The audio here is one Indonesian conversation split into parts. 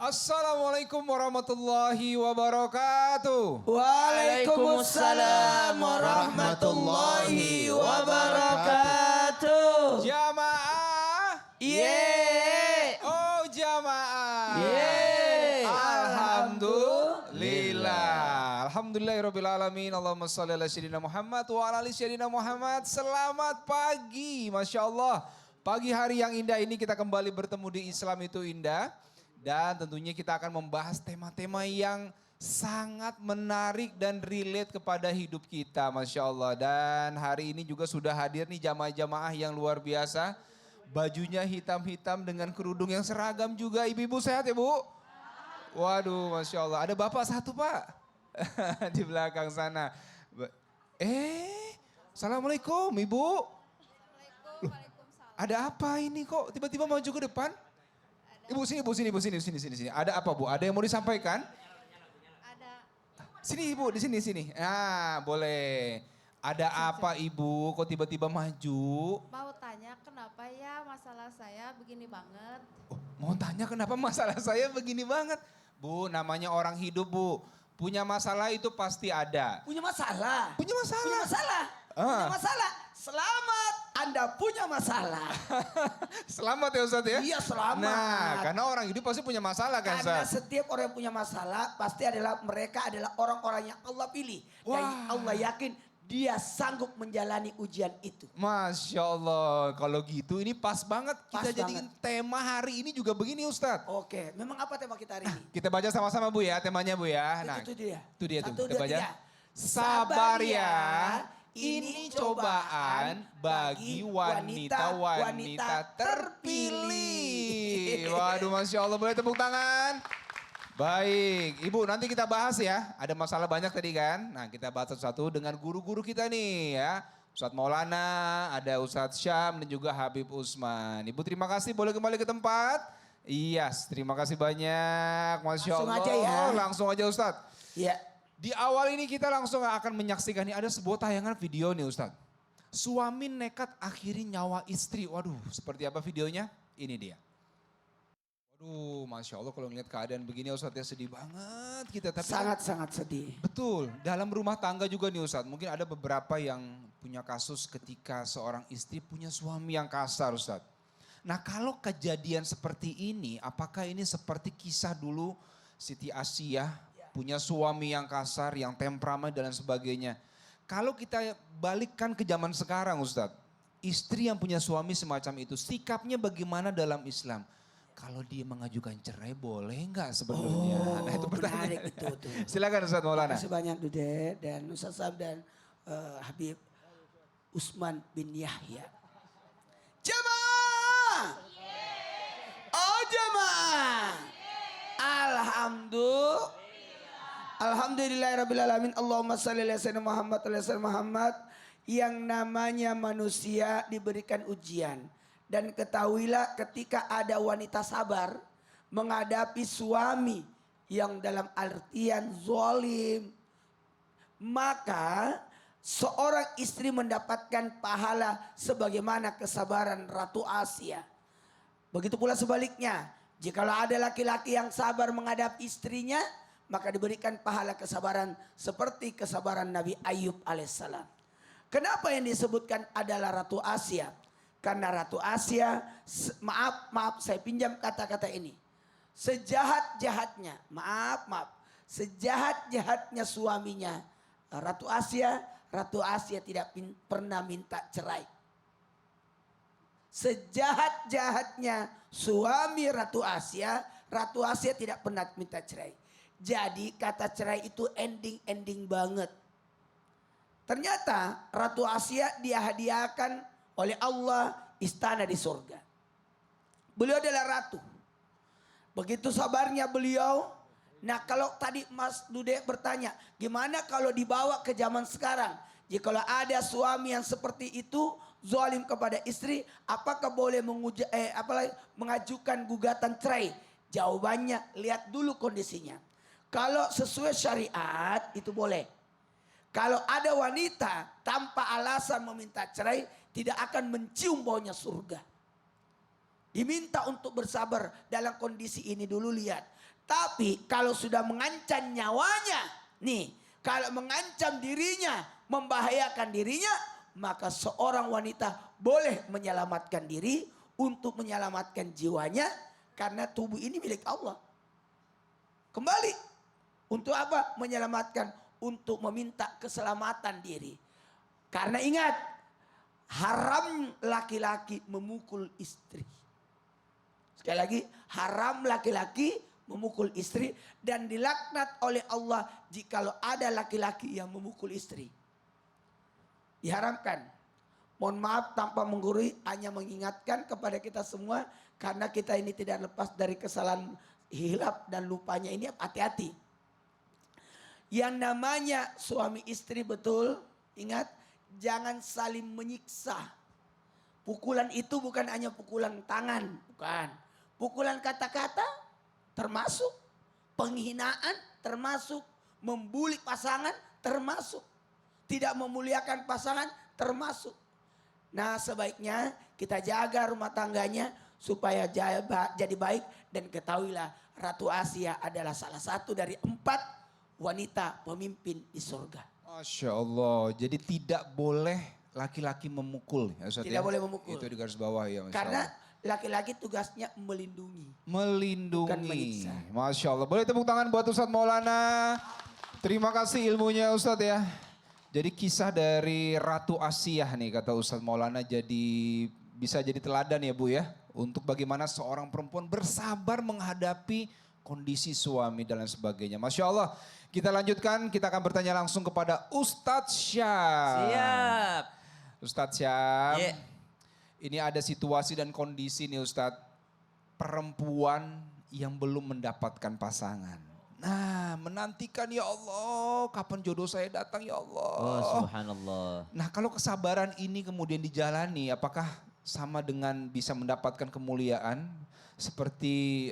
Assalamualaikum warahmatullahi wabarakatuh. Waalaikumsalam warahmatullahi wabarakatuh. Jamaah. Yeay. Oh jamaah. Yeay. Alhamdulillah. Alhamdulillahirrabbilalamin. Allahumma sholli ala sayyidina Muhammad wa ala ali sayyidina Muhammad. Selamat pagi. Masya Allah. Pagi hari yang indah ini kita kembali bertemu di Islam itu Indah. Dan tentunya kita akan membahas tema-tema yang sangat menarik dan relate kepada hidup kita, Masya Allah. Dan hari ini juga sudah hadir nih jamaah-jamaah yang luar biasa. Bajunya hitam-hitam dengan kerudung yang seragam juga. Ibu-ibu sehat ya Bu? Waduh, Masya Allah. Ada Bapak satu Pak di belakang sana. Assalamualaikum Ibu. Assalamualaikum, waalaikumsalam. Ada apa ini kok tiba-tiba maju ke depan? Ibu sini. Ada apa Bu? Ada yang mau disampaikan? Ada Sini Ibu, di sini. Ah, boleh. Ada apa Ibu? Kok tiba-tiba maju? mau tanya kenapa ya masalah saya begini banget. Oh, mau tanya kenapa masalah saya begini banget? Bu, namanya orang hidup Bu. Punya masalah itu pasti ada. Punya masalah. Punya masalah. Punya masalah. Punya masalah. Selamat Anda punya masalah. Selamat ya Ustadz ya? Iya selamat. Nah, karena orang hidup pasti punya masalah kan Karena Ustadz? setiap orang yang punya masalah pasti mereka adalah orang-orang yang Allah pilih. Dan Wah. Allah yakin dia sanggup menjalani ujian itu. Masya Allah, kalau gitu ini pas banget kita Pas jadiin tema hari ini juga begini Ustadz. Oke, memang apa tema kita hari ini? Kita baca sama-sama Bu ya temanya Bu ya. Itu dia. Itu dia tuh, Satu, kita dua, baca. tiga. Sabar ya, ini cobaan bagi wanita-wanita terpilih. Waduh Masya Allah, boleh tepuk tangan. Baik, Ibu nanti kita bahas ya. Ada masalah banyak tadi kan. Nah kita bahas satu-satu dengan guru-guru kita nih ya. Ustadz Maulana, ada Ustadz Syam dan juga Habib Usman. Ibu terima kasih, boleh kembali ke tempat. Iya, terima kasih banyak. Masya Langsung Allah. aja ya. Langsung aja Ustadz. Iya. Di awal ini kita langsung akan menyaksikan nih ada sebuah tayangan video nih Ustadz. Suami nekat akhiri nyawa istri. Waduh, seperti apa videonya? Ini dia. Waduh, Masya Allah kalau ngeliat keadaan begini Ustadz ya sedih banget kita. Tapi Sangat-sangat sedih. betul, dalam rumah tangga juga nih Ustadz. Mungkin ada beberapa yang punya kasus ketika seorang istri punya suami yang kasar Ustadz. Nah kalau kejadian seperti ini, apakah ini seperti kisah dulu Siti Asiyah punya suami yang kasar, yang temperamen dan lain sebagainya. Kalau kita balikkan ke zaman sekarang Ustadz, istri yang punya suami semacam itu, sikapnya bagaimana dalam Islam? Kalau dia mengajukan cerai boleh nggak sebetulnya? Nah itu pertanyaan. Menarik itu tuh. Silakan Ustadz Maulana. Terima kasih banyak Dude dan Ustaz Sam dan Habib Usman bin Yahya. Jemaah! Oh jemaah! Alhamdulillahirrabbilalamin. Allahumma salli ala sayyidina Muhammad wa ala sayyidina Muhammad. Yang namanya manusia diberikan ujian. Dan ketahuilah ketika ada wanita sabar menghadapi suami yang dalam artian zalim, maka seorang istri mendapatkan pahala sebagaimana kesabaran Ratu Asia. Begitu pula sebaliknya, jikalau ada laki-laki yang sabar menghadapi istrinya, maka diberikan pahala kesabaran seperti kesabaran Nabi Ayub alaihissalam. Kenapa yang disebutkan adalah Ratu Asia? Karena Ratu Asia, maaf saya pinjam kata-kata ini. Sejahat-jahatnya, sejahat-jahatnya suaminya Ratu Asia tidak pernah minta cerai. Sejahat-jahatnya suami Ratu Asia tidak pernah minta cerai. Jadi kata cerai itu ending banget. Ternyata Ratu Asia dihadiahkan oleh Allah istana di surga. Beliau adalah ratu. Begitu sabarnya beliau. Nah kalau tadi Mas Dude bertanya, gimana kalau dibawa ke zaman sekarang? Jikalau ada suami yang seperti itu, zalim kepada istri, apakah boleh mengajukan gugatan cerai? Jawabannya, lihat dulu kondisinya. Kalau sesuai syariat itu boleh. Kalau ada wanita tanpa alasan meminta cerai, tidak akan mencium baunya surga. Diminta untuk bersabar dalam kondisi ini dulu lihat. Tapi kalau sudah mengancam nyawanya, nih, kalau mengancam dirinya, membahayakan dirinya, maka seorang wanita boleh menyelamatkan diri untuk menyelamatkan jiwanya karena tubuh ini milik Allah. Kembali, untuk apa? Menyelamatkan, untuk meminta keselamatan diri. Karena ingat, haram laki-laki memukul istri. Sekali lagi, haram laki-laki memukul istri dan dilaknat oleh Allah jikalau ada laki-laki yang memukul istri. Diharamkan. Mohon maaf tanpa menggurui, hanya mengingatkan kepada kita semua karena kita ini tidak lepas dari kesalahan hilaf dan lupanya ini, hati-hati. Yang namanya suami istri betul, ingat, jangan saling menyiksa. Pukulan itu bukan hanya pukulan tangan, bukan. Pukulan kata-kata termasuk, penghinaan termasuk, membuli pasangan termasuk, tidak memuliakan pasangan termasuk. Nah, sebaiknya kita jaga rumah tangganya supaya jadi baik, dan ketahuilah Ratu Asia adalah salah satu dari 4 wanita pemimpin di surga. Masya Allah, jadi tidak boleh laki-laki memukul. Ya, Ustaz, Tidak ya? boleh memukul. Itu di garis bawah ya. Masya Karena Allah. laki-laki tugasnya melindungi. Melindungi. Bukan menyiksa. Masya Allah. Boleh tepuk tangan buat Ustadz Maulana. Terima kasih ilmunya Ustadz ya. Jadi kisah dari Ratu Asia nih kata Ustadz Maulana bisa jadi teladan ya Bu ya. Untuk bagaimana seorang perempuan bersabar menghadapi kondisi suami dan lain sebagainya. Masya Allah. Kita lanjutkan, kita akan bertanya langsung kepada Ustadz Syam. Siap. Ustadz Syam. Yeah. Ini ada situasi dan kondisi nih Ustadz. Perempuan yang belum mendapatkan pasangan. Nah, menantikan ya Allah, kapan jodoh saya datang ya Allah. Oh, subhanallah. Nah, kalau kesabaran ini kemudian dijalani, apakah sama dengan bisa mendapatkan kemuliaan seperti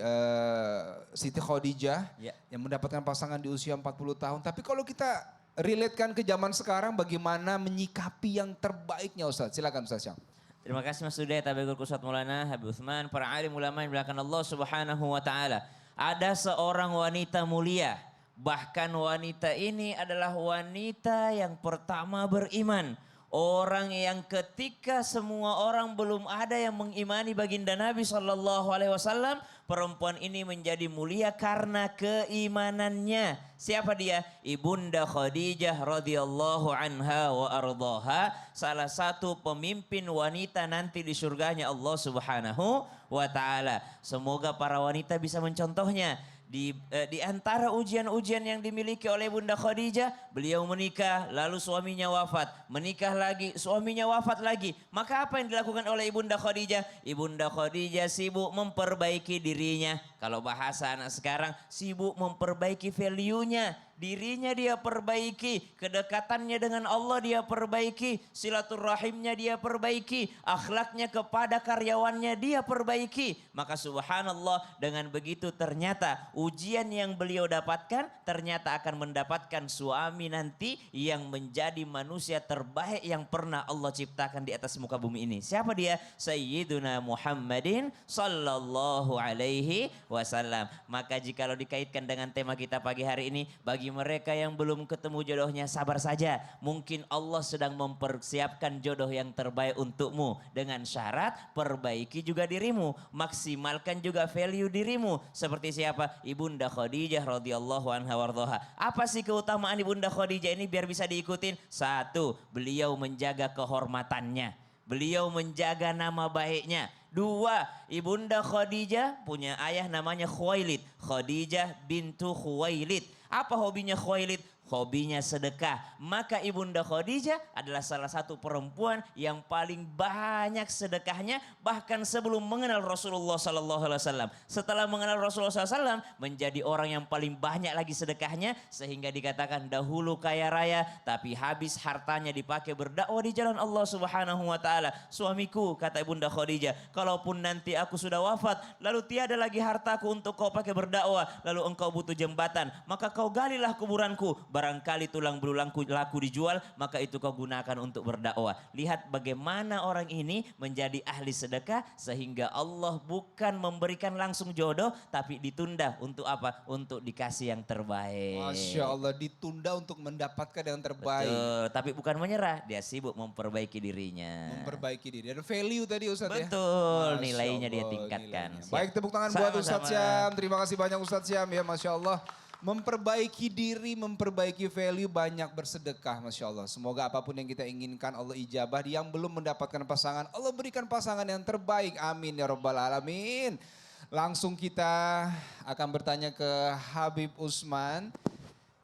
Siti Khadijah Ya. yang mendapatkan pasangan di usia 40 tahun. Tapi kalau kita relatekan ke zaman sekarang, bagaimana menyikapi yang terbaiknya Ustadz? Silakan Ustadz Syam. Terima kasih Mas Dude, Tabegul Kusat Maulana, Habib Uthman, para alim ulama yang dimuliakan Allah Subhanahu wa taala. Ada seorang wanita mulia, bahkan wanita ini adalah wanita yang pertama beriman. Orang yang ketika semua orang belum ada yang mengimani baginda Nabi SAW, perempuan ini menjadi mulia karena keimanannya. Siapa dia? Ibunda Khadijah radhiyallahu anha wa ardhaha, salah satu pemimpin wanita nanti di surganya Allah Subhanahu wa taala. Semoga para wanita bisa mencontohnya. Di antara ujian-ujian yang dimiliki oleh Bunda Khadijah, beliau menikah, lalu suaminya wafat. Menikah lagi, suaminya wafat lagi. Maka apa yang dilakukan oleh Ibunda Khadijah? Ibunda Khadijah sibuk memperbaiki dirinya. Kalau bahasa anak sekarang, sibuk memperbaiki value-nya. Dirinya dia perbaiki, kedekatannya dengan Allah dia perbaiki, silaturahimnya dia perbaiki, akhlaknya kepada karyawannya dia perbaiki. Maka subhanallah, dengan begitu ternyata ujian yang beliau dapatkan ternyata akan mendapatkan suami nanti yang menjadi manusia terbaik yang pernah Allah ciptakan di atas muka bumi ini. Siapa dia? Sayyiduna Muhammadin sallallahu alaihi wasallam. Maka jikalau dikaitkan dengan tema kita pagi hari ini, bagi mereka yang belum ketemu jodohnya, sabar saja. Mungkin Allah sedang mempersiapkan jodoh yang terbaik untukmu. Dengan syarat perbaiki juga dirimu, maksimalkan juga value dirimu. Seperti siapa? Ibunda Khadijah radhiyallahu anha wardhaha. Apa sih keutamaan Ibunda Khadijah ini biar bisa diikutin? 1, beliau menjaga kehormatannya. Beliau menjaga nama baiknya. 2, Ibunda Khadijah punya ayah namanya Khuwailid. Khadijah bintu Khuwailid. Apa hobinya Khuwailid? Hobinya sedekah. Maka Ibunda Khadijah adalah salah satu perempuan yang paling banyak sedekahnya, bahkan sebelum mengenal Rasulullah SAW. Setelah mengenal Rasulullah SAW, menjadi orang yang paling banyak lagi sedekahnya, sehingga dikatakan dahulu kaya raya, tapi habis hartanya dipakai berdakwah di jalan Allah Subhanahu wa taala. Suamiku, kata Ibunda Khadijah, kalaupun nanti aku sudah wafat, lalu tiada lagi hartaku untuk kau pakai berdakwah, lalu engkau butuh jembatan, maka kau galilah kuburanku. barangkali tulang belulangku laku dijual, maka itu kau gunakan untuk berdakwah. Lihat bagaimana orang ini menjadi ahli sedekah sehingga Allah bukan memberikan langsung jodoh, tapi ditunda untuk apa? Untuk dikasih yang terbaik. Masya Allah, ditunda untuk mendapatkan yang terbaik. Betul, tapi bukan menyerah, dia sibuk memperbaiki dirinya. Memperbaiki diri. Dan value tadi Ustadz ya. Betul, Masya nilainya dia Allah, tingkatkan. nilainya. Siap. Baik, tepuk tangan buat Ustadz Sama-sama. Syam. Terima kasih banyak Ustadz Syam ya, Masya Allah. Memperbaiki diri, memperbaiki value, banyak bersedekah Masya Allah. Semoga apapun yang kita inginkan Allah ijabah. Yang belum mendapatkan pasangan, Allah berikan pasangan yang terbaik. Amin ya Rabbal Alamin. Langsung kita akan bertanya ke Habib Usman.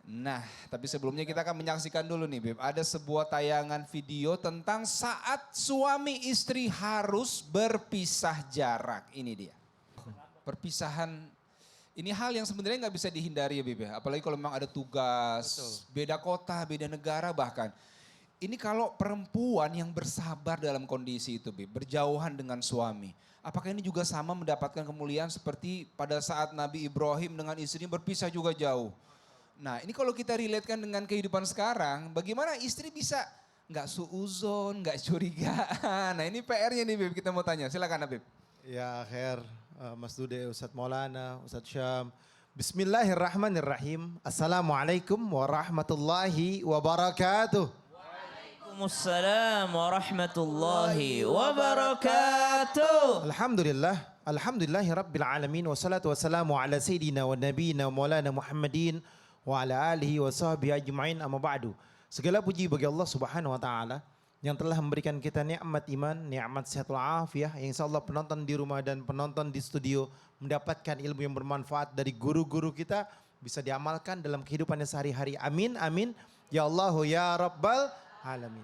Nah, tapi sebelumnya kita akan menyaksikan dulu nih Beb. Ada sebuah tayangan video tentang saat suami istri harus berpisah jarak. Ini dia. Perpisahan, ini hal yang sebenarnya nggak bisa dihindari ya Beb. Apalagi kalau memang ada tugas, beda kota, beda negara bahkan. Ini kalau perempuan yang bersabar dalam kondisi itu Beb, berjauhan dengan suami. Apakah ini juga sama mendapatkan kemuliaan seperti pada saat Nabi Ibrahim dengan istrinya berpisah juga jauh. Nah ini kalau kita relatekan dengan kehidupan sekarang, bagaimana istri bisa nggak suuzon, nggak curigaan. Nah ini PR-nya nih Beb, kita mau tanya. Silakan Habib. Ya khair, Mas Dude, Ustadz Maulana, Ustadz Syam. Bismillahirrahmanirrahim. Assalamualaikum warahmatullahi wabarakatuh. Waalaikumsalam warahmatullahi wabarakatuh. Alhamdulillahi rabbil alamin. Wassalatu wassalamu ala sayyidina wa nabiyina maulana Muhammadin wa ala alihi wa sahbihi ajma'in, amma ba'du. Segala puji bagi Allah Subhanahu wa taala yang telah memberikan kita nikmat iman, nikmat sehat walafiat, yang insyaallah penonton di rumah dan penonton di studio mendapatkan ilmu yang bermanfaat dari guru-guru kita, bisa diamalkan dalam kehidupannya sehari-hari. Amin, amin. Ya Allah, ya Rabbal alamin.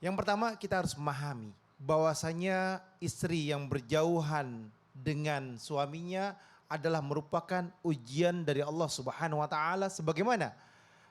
Yang pertama kita harus memahami bahwasanya istri yang berjauhan dengan suaminya adalah merupakan ujian dari Allah Subhanahu wa taala, sebagaimana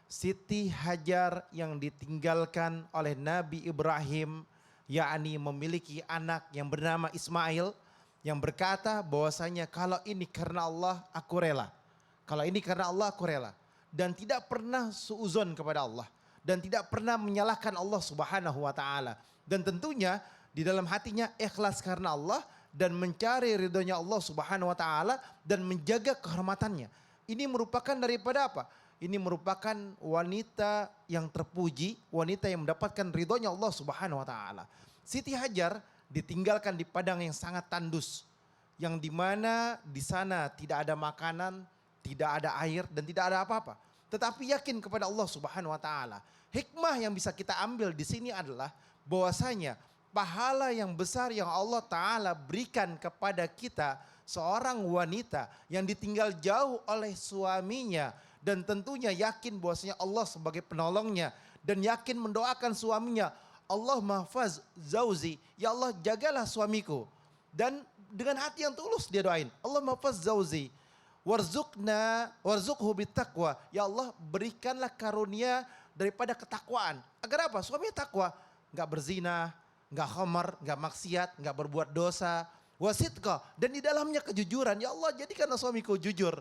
Siti Hajar yang ditinggalkan oleh Nabi Ibrahim, yakni memiliki anak yang bernama Ismail, yang berkata bahwasanya kalau ini karena Allah aku rela. Kalau ini karena Allah aku rela. Dan tidak pernah suuzon kepada Allah. Dan tidak pernah menyalahkan Allah Subhanahu wa taala. Dan tentunya di dalam hatinya ikhlas karena Allah dan mencari ridhonya Allah Subhanahu wa taala dan menjaga kehormatannya. Ini merupakan daripada apa? Ini merupakan wanita yang terpuji, wanita yang mendapatkan ridhonya Allah Subhanahu wa taala. Siti Hajar ditinggalkan di padang yang sangat tandus, yang dimana di sana tidak ada makanan, tidak ada air dan tidak ada apa-apa. Tetapi yakin kepada Allah Subhanahu wa taala. Hikmah yang bisa kita ambil di sini adalah bahwasanya pahala yang besar yang Allah taala berikan kepada kita, seorang wanita yang ditinggal jauh oleh suaminya dan tentunya yakin bahwasanya Allah sebagai penolongnya dan yakin mendoakan suaminya, Allah mahfaz zauzi, ya Allah jagalah suamiku. Dan dengan hati yang tulus dia doain, Allah mahfaz zauzi warzuqhu bittaqwa, ya Allah berikanlah karunia daripada ketakwaan. Agar apa? Suami takwa, enggak berzina, enggak khamar, enggak maksiat, enggak berbuat dosa. Wasidqa, dan di dalamnya kejujuran. Ya Allah jadikanlah suamiku jujur.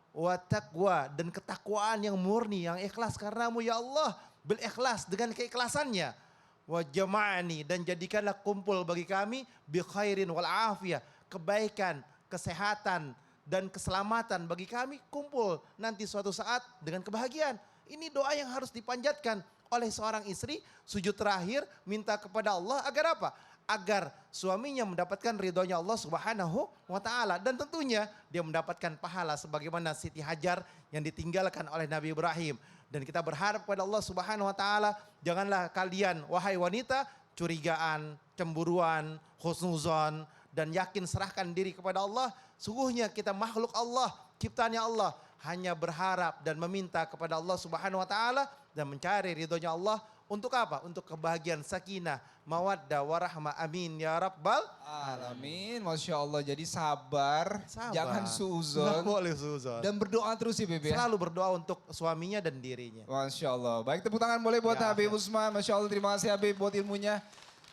Wa taqwa, dan ketakwaan yang murni, yang ikhlas karenamu ya Allah. Bil ikhlas, dengan keikhlasannya. Wa jama'ani, dan jadikanlah kumpul bagi kami bi khairin wal afiyah, kebaikan, kesehatan dan keselamatan bagi kami, kumpul nanti suatu saat dengan kebahagiaan. Ini doa yang harus dipanjatkan oleh seorang istri, sujud terakhir minta kepada Allah agar apa? Agar suaminya mendapatkan ridhonya Allah Subhanahu wa taala dan tentunya dia mendapatkan pahala sebagaimana Siti Hajar yang ditinggalkan oleh Nabi Ibrahim. Dan kita berharap kepada Allah Subhanahu wa taala, janganlah kalian wahai wanita curigaan, cemburuan, husnuzon dan yakin serahkan diri kepada Allah. Sungguhnya kita makhluk Allah, ciptaannya Allah, hanya berharap dan meminta kepada Allah Subhanahu wa taala dan mencari ridhonya Allah untuk apa? Untuk kebahagiaan, sakinah, mawaddah, warahmah. Amin ya rabbal Alamin. Masya Allah, jadi sabar, Sabar. jangan Nggak suuzon. boleh suzon. Dan berdoa terus ya Bebe. Selalu berdoa untuk suaminya dan dirinya. Masya Allah. Baik, tepuk tangan boleh buat Ya, Habib Usman. Masya Allah, terima kasih Habib buat ilmunya.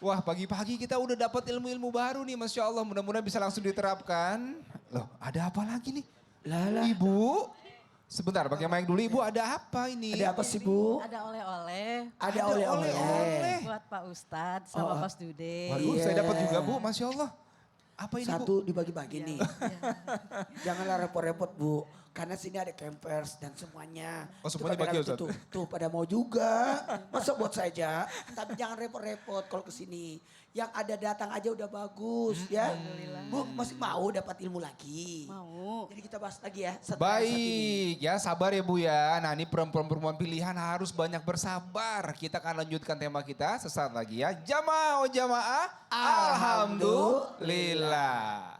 Wah, pagi-pagi kita udah dapat ilmu-ilmu baru nih, Masya Allah. Mudah-mudahan bisa langsung diterapkan. Loh, ada apa lagi nih? Lala. Ibu, Sebentar, pakai mic dulu Ibu, ada apa ini? Ada apa sih Bu? Ada oleh-oleh Ada oleh-oleh. buat Pak Ustadz sama Pak Dude. Waduh, Iya. saya dapat juga Bu, Masya Allah. Apa ini Bu? Satu dibagi-bagi nih. Janganlah repot-repot Bu. Karena sini ada campers dan semuanya. Oh, Itu semuanya pada bagi, itu Ustaz? tuh pada mau juga. Masa buat saja. Tapi jangan repot-repot kalau ke sini. Yang ada datang aja udah bagus ya. Bu masih mau dapat ilmu lagi. Mau. Jadi kita bahas lagi ya. setelah saat ini. Baik, ya sabar ya Bu ya. Nah ini perempuan-perempuan pilihan harus banyak bersabar. Kita akan lanjutkan tema kita sesaat lagi ya. Jamaah, oh jamaah, alhamdulillah.